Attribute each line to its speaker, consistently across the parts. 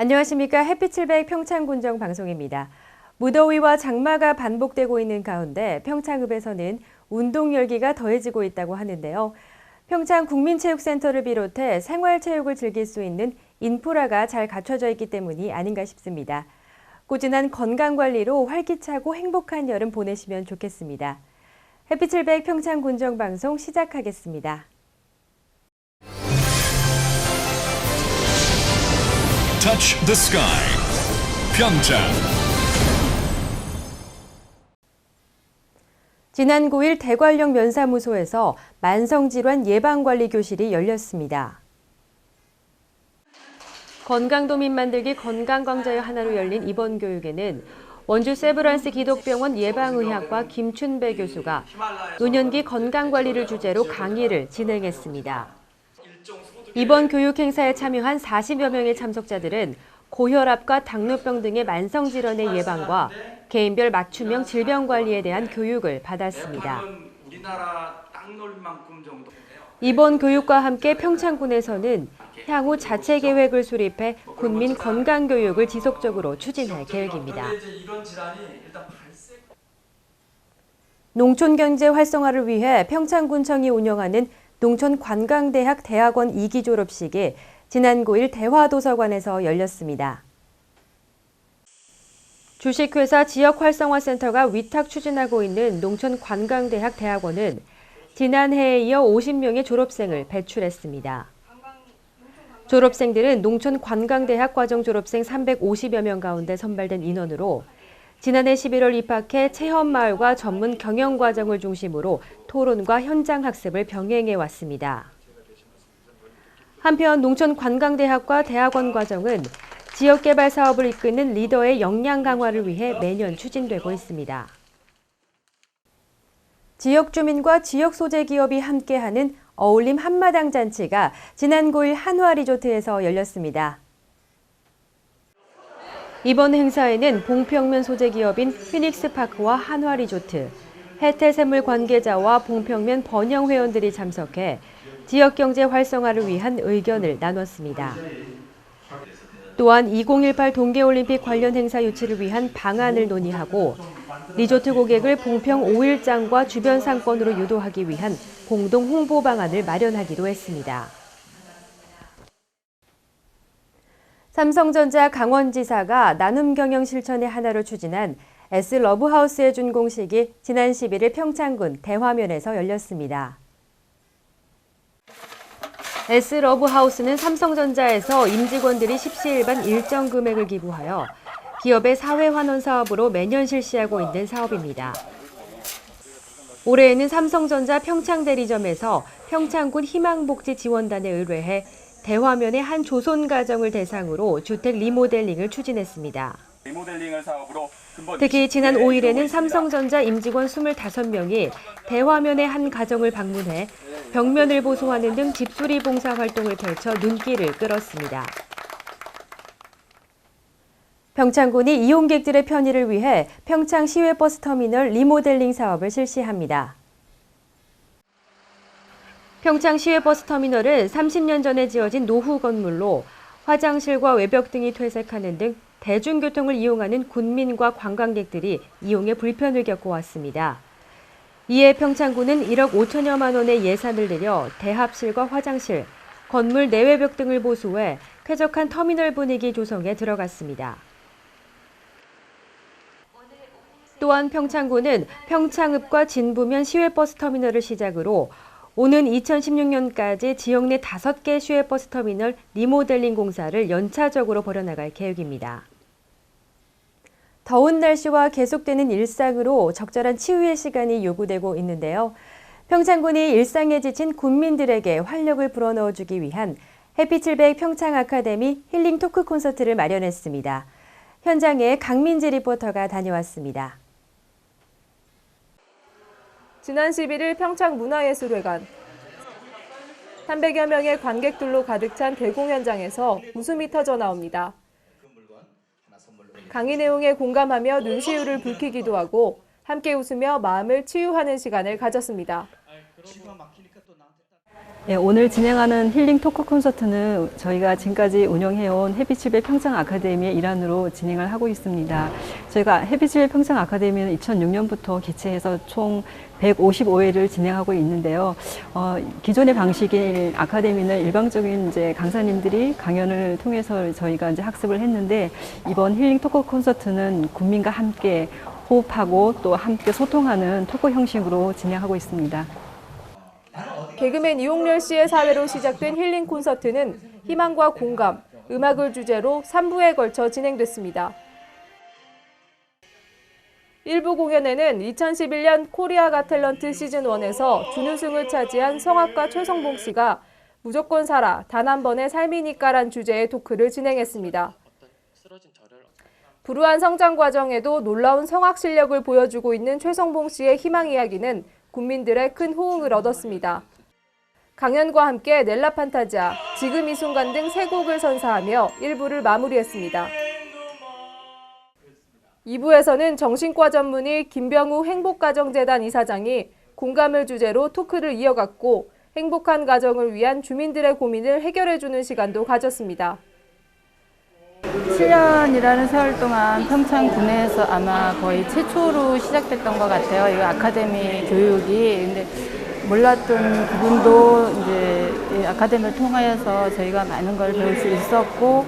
Speaker 1: 안녕하십니까. 햇빛700 평창군정 방송입니다. 무더위와 장마가 반복되고 있는 가운데 평창읍에서는 운동 열기가 더해지고 있다고 하는데요. 평창국민체육센터를 비롯해 생활체육을 즐길 수 있는 인프라가 잘 갖춰져 있기 때문이 아닌가 싶습니다. 꾸준한 건강관리로 활기차고 행복한 여름 보내시면 좋겠습니다. 햇빛700 평창군정 방송 시작하겠습니다.
Speaker 2: Touch the sky. 평창.
Speaker 1: 지난 9일 대관령 면사무소에서 만성질환 예방관리 교실이 열렸습니다. 건강도민 만들기 건강광자의 하나로 열린 이번 교육에는 원주 세브란스 기독병원 예방의학과 김춘배 교수가 노년기 건강관리를 주제로 강의를 진행했습니다. 이번 교육 행사에 참여한 40여 명의 참석자들은 고혈압과 당뇨병 등의 만성질환의 예방과 개인별 맞춤형 질병 관리에 대한 교육을 받았습니다. 이번 교육과 함께 평창군에서는 향후 자체 계획을 수립해 군민 건강 교육을 지속적으로 추진할 계획입니다. 농촌 경제 활성화를 위해 평창군청이 운영하는 농촌관광대학 대학원 2기 졸업식이 지난 9일 대화도서관에서 열렸습니다. 주식회사 지역활성화센터가 위탁 추진하고 있는 농촌관광대학 대학원은 지난해에 이어 50명의 졸업생을 배출했습니다. 졸업생들은 농촌관광대학 과정 졸업생 350여 명 가운데 선발된 인원으로 지난해 11월 입학해 체험마을과 전문 경영과정을 중심으로 토론과 현장 학습을 병행해 왔습니다. 한편 농촌관광대학과 대학원 과정은 지역개발 사업을 이끄는 리더의 역량 강화를 위해 매년 추진되고 있습니다. 지역 주민과 지역 소재 기업이 함께하는 어울림 한마당 잔치가 지난 9일 한화리조트에서 열렸습니다. 이번 행사에는 봉평면 소재 기업인 피닉스파크와 한화리조트, 해태생물 관계자와 봉평면 번영 회원들이 참석해 지역경제 활성화를 위한 의견을 나눴습니다. 또한 2018 동계올림픽 관련 행사 유치를 위한 방안을 논의하고 리조트 고객을 봉평 5일장과 주변 상권으로 유도하기 위한 공동 홍보 방안을 마련하기도 했습니다. 삼성전자 강원지사가 나눔 경영 실천의 하나로 추진한 S러브하우스의 준공식이 지난 11일 평창군 대화면에서 열렸습니다. S러브하우스는 삼성전자에서 임직원들이 십시일반 일정 금액을 기부하여 기업의 사회환원 사업으로 매년 실시하고 있는 사업입니다. 올해에는 삼성전자 평창대리점에서 평창군 희망복지지원단에 의뢰해 대화면의 한 조선가정을 대상으로 주택 리모델링을 추진했습니다. 특히 지난 5일에는 삼성전자 임직원 25명이 대화면의 한 가정을 방문해 벽면을 보수하는 등 집수리 봉사 활동을 펼쳐 눈길을 끌었습니다. 평창군이 이용객들의 편의를 위해 평창 시외버스터미널 리모델링 사업을 실시합니다. 평창 시외버스터미널은 30년 전에 지어진 노후 건물로 화장실과 외벽 등이 퇴색하는 등 대중교통을 이용하는 군민과 관광객들이 이용에 불편을 겪어왔습니다. 이에 평창군은 1억 5천여만 원의 예산을 들여 대합실과 화장실, 건물 내외벽 등을 보수해 쾌적한 터미널 분위기 조성에 들어갔습니다. 또한 평창군은 평창읍과 진부면 시외버스터미널을 시작으로 오는 2016년까지 지역 내 5개 시외버스터미널 리모델링 공사를 연차적으로 벌여나갈 계획입니다. 더운 날씨와 계속되는 일상으로 적절한 치유의 시간이 요구되고 있는데요. 평창군이 일상에 지친 군민들에게 활력을 불어넣어주기 위한 햇빛700 평창 아카데미 힐링 토크 콘서트를 마련했습니다. 현장에 강민지 리포터가 다녀왔습니다.
Speaker 3: 지난 11일 평창문화예술회관. 300여 명의 관객들로 가득 찬 개공 현장에서 웃음이 터져 나옵니다. 강의 내용에 공감하며 눈시울을 붉히기도 하고 함께 웃으며 마음을 치유하는 시간을 가졌습니다.
Speaker 4: 네, 오늘 진행하는 힐링 토크 콘서트는 저희가 지금까지 운영해온 햇빛칠배 평창 아카데미의 일환으로 진행을 하고 있습니다. 저희가 햇빛칠배 평창 아카데미는 2006년부터 개최해서 총 155회를 진행하고 있는데요. 기존의 방식인 아카데미는 일방적인 이제 강사님들이 강연을 통해서 저희가 이제 학습을 했는데, 이번 힐링 토크 콘서트는 국민과 함께 호흡하고 또 함께 소통하는 토크 형식으로 진행하고 있습니다.
Speaker 3: 개그맨 이용렬 씨의 사회로 시작된 힐링 콘서트는 희망과 공감, 음악을 주제로 3부에 걸쳐 진행됐습니다. 1부 공연에는 2011년 코리아 갓 탤런트 시즌1에서 준우승을 차지한 성악가 최성봉 씨가 무조건 살아, 단 한 번의 삶이니까란 주제의 토크를 진행했습니다. 불우한 성장 과정에도 놀라운 성악 실력을 보여주고 있는 최성봉 씨의 희망 이야기는 국민들의 큰 호응을 얻었습니다. 강연과 함께 넬라 판타지아, 지금 이 순간 등 세 곡을 선사하며 1부를 마무리했습니다. 2부에서는 정신과 전문의 김병우 행복가정재단 이사장이 공감을 주제로 토크를 이어갔고, 행복한 가정을 위한 주민들의 고민을 해결해주는 시간도 가졌습니다.
Speaker 5: 7년이라는 세월 동안 평창 구내에서 아마 거의 최초로 시작됐던 것 같아요. 이 아카데미 교육이. 근데 몰랐던 부분도 이제 이 아카데미를 통하여서 저희가 많은 걸 배울 수 있었고,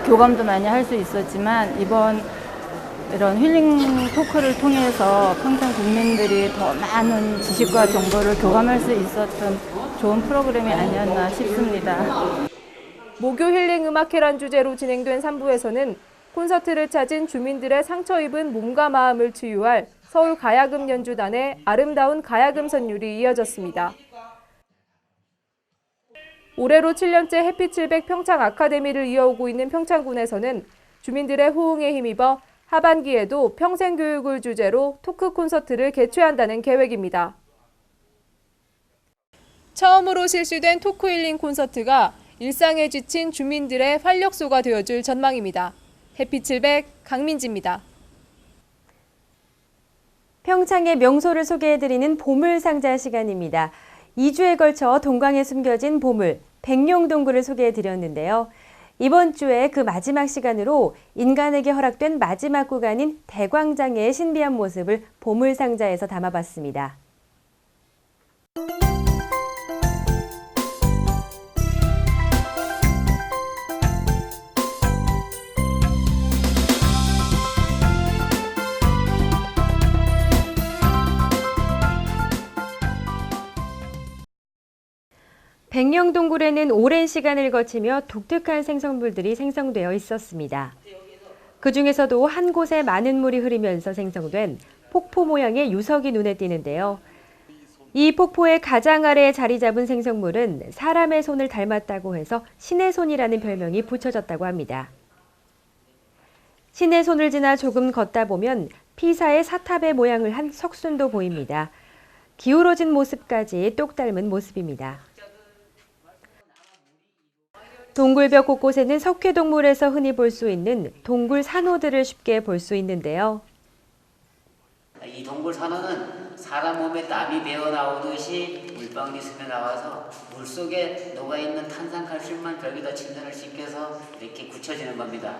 Speaker 5: 교감도 많이 할 수 있었지만, 이번 이런 힐링 토크를 통해서 평창 국민들이 더 많은 지식과 정보를 교감할 수 있었던 좋은 프로그램이 아니었나 싶습니다.
Speaker 3: 목요 힐링 음악회란 주제로 진행된 3부에서는 콘서트를 찾은 주민들의 상처 입은 몸과 마음을 치유할 서울 가야금 연주단의 아름다운 가야금 선율이 이어졌습니다. 올해로 7년째 햇빛700 평창 아카데미를 이어오고 있는 평창군에서는 주민들의 호응에 힘입어 하반기에도 평생 교육을 주제로 토크 콘서트를 개최한다는 계획입니다. 처음으로 실시된 토크 힐링 콘서트가 일상에 지친 주민들의 활력소가 되어줄 전망입니다. 햇빛700 강민지입니다.
Speaker 1: 평창의 명소를 소개해드리는 보물상자 시간입니다. 2주에 걸쳐 동광에 숨겨진 보물, 백룡동굴을 소개해드렸는데요. 이번 주에 그 마지막 시간으로 인간에게 허락된 마지막 구간인 대광장의 신비한 모습을 보물상자에서 담아봤습니다. 백령동굴에는 오랜 시간을 거치며 독특한 생성물들이 생성되어 있었습니다. 그 중에서도 한 곳에 많은 물이 흐르면서 생성된 폭포 모양의 유석이 눈에 띄는데요. 이 폭포의 가장 아래에 자리 잡은 생성물은 사람의 손을 닮았다고 해서 신의 손이라는 별명이 붙여졌다고 합니다. 신의 손을 지나 조금 걷다 보면 피사의 사탑의 모양을 한 석순도 보입니다. 기울어진 모습까지 똑 닮은 모습입니다. 동굴벽 곳곳에는 석회동물에서 흔히 볼 수 있는 동굴 산호들을 쉽게 볼 수 있는데요.
Speaker 6: 이 동굴 산호는 사람 몸에 땀이 배어 나오듯이 물방울이 스며 나와서 물속에 녹아있는 탄산칼슘만 벽에다 침전을 시켜서 이렇게 굳혀지는 겁니다.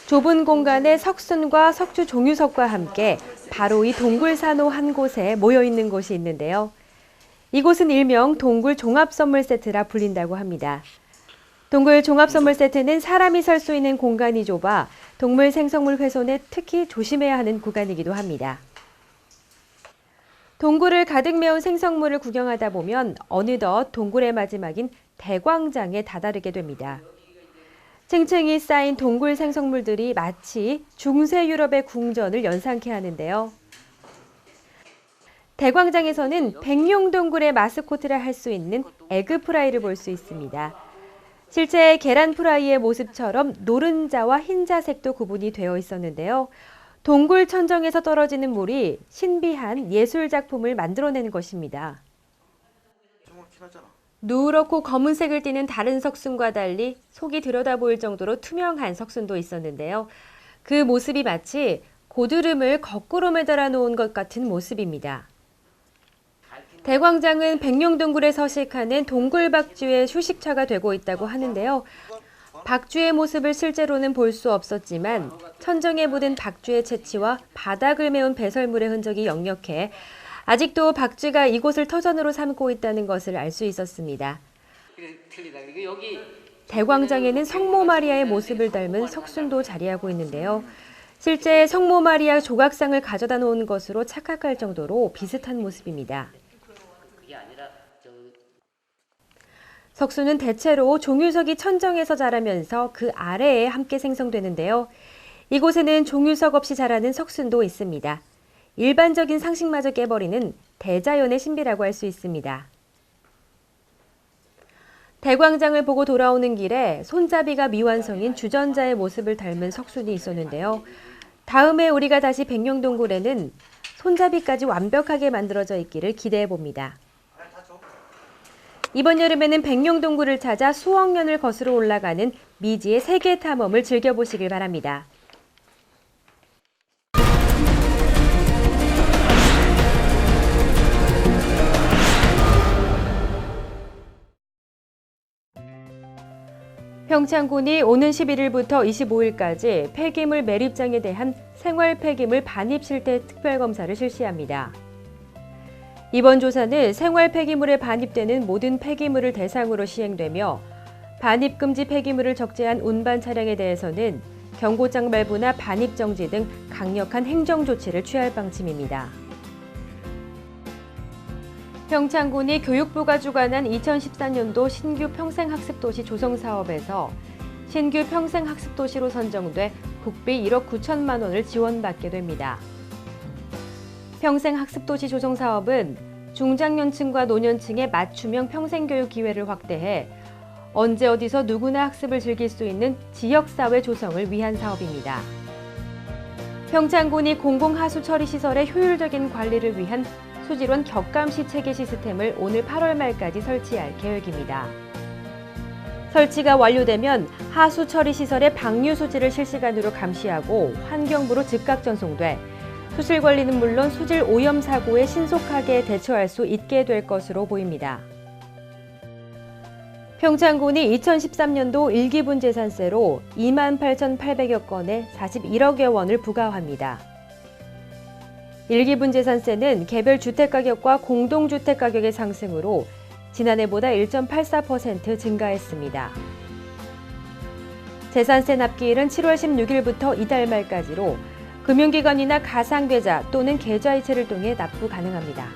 Speaker 1: 좁은 공간에 석순과 석주 종유석과 함께 바로 이 동굴 산호 한 곳에 모여 있는 곳이 있는데요. 이곳은 일명 동굴 종합선물 세트라 불린다고 합니다. 동굴 종합선물 세트는 사람이 설 수 있는 공간이 좁아 동물 생성물 훼손에 특히 조심해야 하는 구간이기도 합니다. 동굴을 가득 메운 생성물을 구경하다 보면 어느덧 동굴의 마지막인 대광장에 다다르게 됩니다. 층층이 쌓인 동굴 생성물들이 마치 중세 유럽의 궁전을 연상케 하는데요. 대광장에서는 백룡동굴의 마스코트라 할 수 있는 에그프라이를 볼 수 있습니다. 실제 계란 프라이의 모습처럼 노른자와 흰자색도 구분이 되어 있었는데요. 동굴 천정에서 떨어지는 물이 신비한 예술 작품을 만들어낸 것입니다. 누렇고 검은색을 띠는 다른 석순과 달리 속이 들여다 보일 정도로 투명한 석순도 있었는데요. 그 모습이 마치 고드름을 거꾸로 매달아 놓은 것 같은 모습입니다. 대광장은 백룡동굴에 서식하는 동굴박쥐의 휴식처가 되고 있다고 하는데요. 박쥐의 모습을 실제로는 볼 수 없었지만 천정에 묻은 박쥐의 채취와 바닥을 메운 배설물의 흔적이 역력해 아직도 박쥐가 이곳을 터전으로 삼고 있다는 것을 알 수 있었습니다. 대광장에는 성모 마리아의 모습을 닮은 석순도 자리하고 있는데요. 실제 성모 마리아 조각상을 가져다 놓은 것으로 착각할 정도로 비슷한 모습입니다. 석순은 대체로 종유석이 천정에서 자라면서 그 아래에 함께 생성되는데요. 이곳에는 종유석 없이 자라는 석순도 있습니다. 일반적인 상식마저 깨버리는 대자연의 신비라고 할 수 있습니다. 대광장을 보고 돌아오는 길에 손잡이가 미완성인 주전자의 모습을 닮은 석순이 있었는데요. 다음에 우리가 다시 백룡동굴에는 손잡이까지 완벽하게 만들어져 있기를 기대해 봅니다. 이번 여름에는 백룡동굴을 찾아 수억 년을 거스러 올라가는 미지의 세계 탐험을 즐겨보시길 바랍니다. 평창군이 오는 11일부터 25일까지 폐기물 매립장에 대한 생활 폐기물 반입 실태 특별검사를 실시합니다. 이번 조사는 생활 폐기물에 반입되는 모든 폐기물을 대상으로 시행되며 반입 금지 폐기물을 적재한 운반 차량에 대해서는 경고장 발부나 반입 정지 등 강력한 행정 조치를 취할 방침입니다. 평창군이 교육부가 주관한 2014년도 신규 평생학습도시 조성 사업에서 신규 평생학습도시로 선정돼 국비 1억 9천만 원을 지원받게 됩니다. 평생학습도시 조성 사업은 중장년층과 노년층의 맞춤형 평생교육 기회를 확대해 언제 어디서 누구나 학습을 즐길 수 있는 지역사회 조성을 위한 사업입니다. 평창군이 공공하수 처리 시설의 효율적인 관리를 위한 수질원 격감시 체계 시스템을 오늘 8월 말까지 설치할 계획입니다. 설치가 완료되면 하수 처리 시설의 방류 수질을 실시간으로 감시하고 환경부로 즉각 전송돼 수질 관리는 물론 수질 오염 사고에 신속하게 대처할 수 있게 될 것으로 보입니다. 평창군이 2013년도 일기분 재산세로 28,800여 건에 41억여 원을 부과합니다. 일기분 재산세는 개별 주택가격과 공동주택가격의 상승으로 지난해보다 1.84% 증가했습니다. 재산세 납기일은 7월 16일부터 이달 말까지로 금융기관이나 가상계좌 또는 계좌이체를 통해 납부 가능합니다.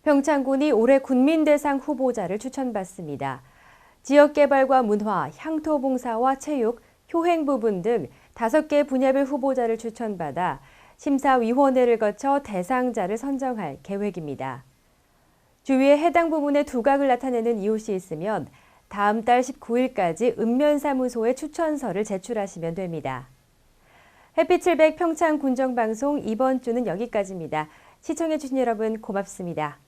Speaker 1: 평창군이 올해 군민대상 후보자를 추천받습니다. 지역개발과 문화, 향토봉사와 체육, 효행 부분 등 5개 분야별 후보자를 추천받아 심사위원회를 거쳐 대상자를 선정할 계획입니다. 주위에 해당 부문의 두각을 나타내는 이웃이 있으면 다음 달 19일까지 읍면사무소에 추천서를 제출하시면 됩니다. 햇빛700 평창 군정방송 이번 주는 여기까지입니다. 시청해주신 여러분 고맙습니다.